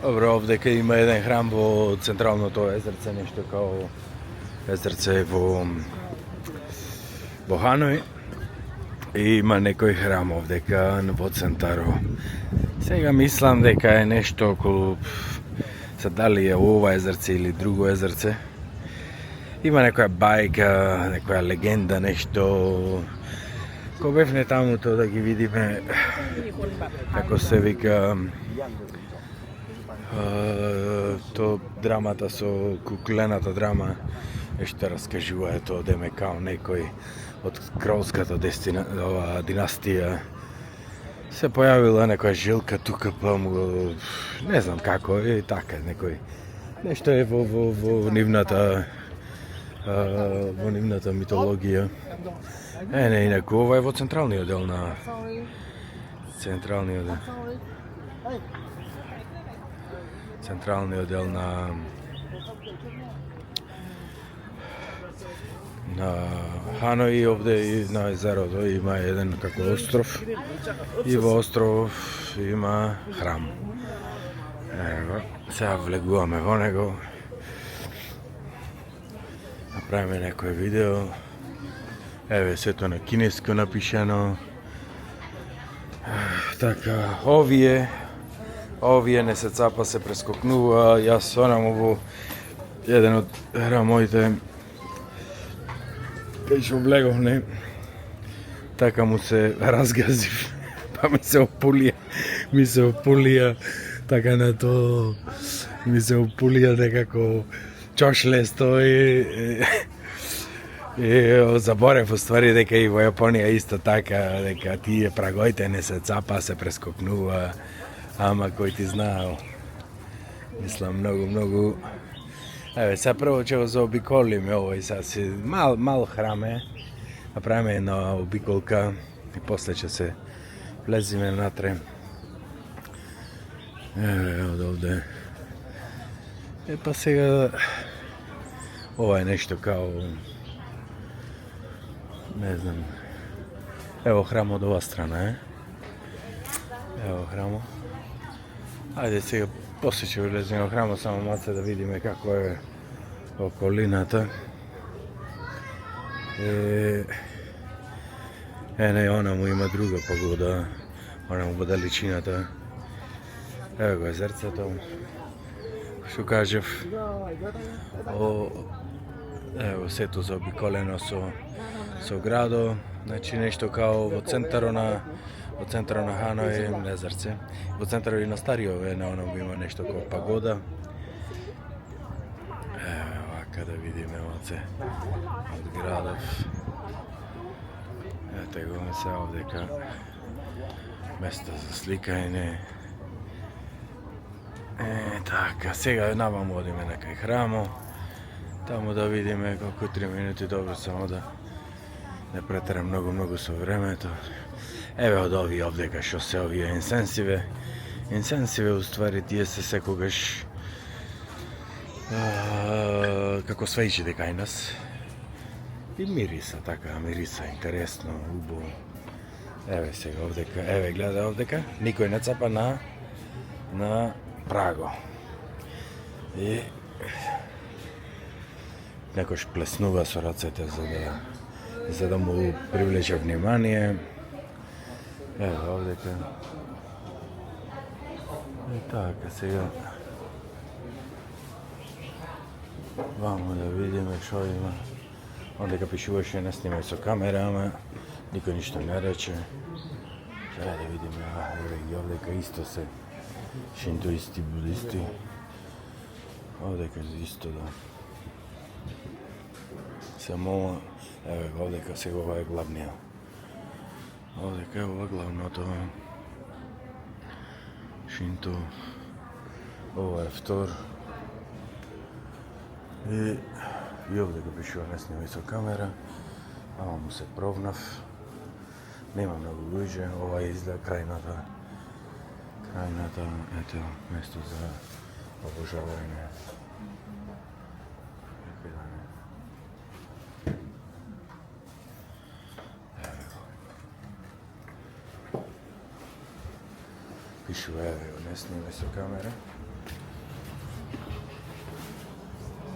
Добро, овдека има еден храм во централното езерце, нешто као езерце во Ханој. И има некој храм овдека во центаро. Сега мислам дека е нешто околу, се дали е ова езерце или друго езерце. Има некоја бајка, некоја легенда, нешто. Ко бевне таму тоа да ги видиме, како се вика, то драмата со куклената драма, нешто раскажува тоа деме као некој од кралската династија се појавила некоја жилка тука, па му, не знам како е, така некој нешто е во нивната митологија. Не, инаку ова е во централниот дел на Ханој, и овде и на езерото има еден како остров и во остров има храм. Ево, сега влегуваме во него. Направиме некој видео. Еве сето на кинеско напишано. Така, овие не се цапа, се прескокнува. Јас онаму во еден од храмоите кај што влеговме, така му се разгазив, па ми се опулија, така на то, ми се опулија некако чошлесто и заборев уствари дека и во Јапонија исто така, дека тие прагоите не се цапа, се прескокнува, ама кој ти знаел. Мислам многу. Еве, сега прво ќе го заобиколиме овој, сега си мал храм е, направиме една обиколка и после ќе се влезиме натре. Еве, од овде. Па сега, ова е нешто као, не знам, ево храм од ова страна, Ево храмо. Ајде сега, после ќе влеземе во храмот, само маце да видиме како е околината. Не, онаму има друга погода, онаму во далечината. Ево го езерцето, што кажев. Ево сето заобиколено со градо, значи нешто као во центарот на Ханој езерце. Во центарот и на Стариот на онаму има нешто како пагода. Ево вака да видиме оце од градов. Ете го се овдека место за сликање. Така, сега наваму одиме на кај храмо. Таму да видиме колку 3 минути, добро, само да не претерам многу со времето. Еве од овие овдека што се овие инсенсиве, уствари тие се секогаш како свеќите кај нас. И мириса, така, интересно, убаво. Еве сега овдека, еве гледа овдека, никој не цапа на праго. И некој плеснува со рацете за да му привлече внимание. Ево овдека. И така, сега вамо да видиме што има. Овдека пишуваше не снимај со камера, ама никој ништо не рече. Сега да видиме, еве ги овдека исто се шинтоисти, будисти. Овдека исто да се мола. Еве овдека сега ова е главниот. Овдека е ова главното шинто. Ова е втор. И овдека пишува не снимај со камера. Ама му се провнав. Нема многу луѓе. Ова е изгледа крајната, ето, место за обожавање. Пишува, еве, не снимај со камера.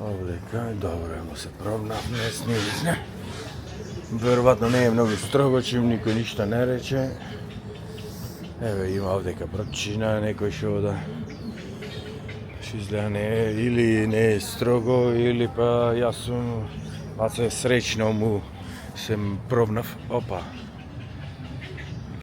Овдека, добро му се пробнав, не снизне. Веројатно не е многу строго, чим никој ништо не рече. Еве има овдека прочина некој што да изгледа не е, или не е строго, или па јас сум среќно му се пробнав. Опа.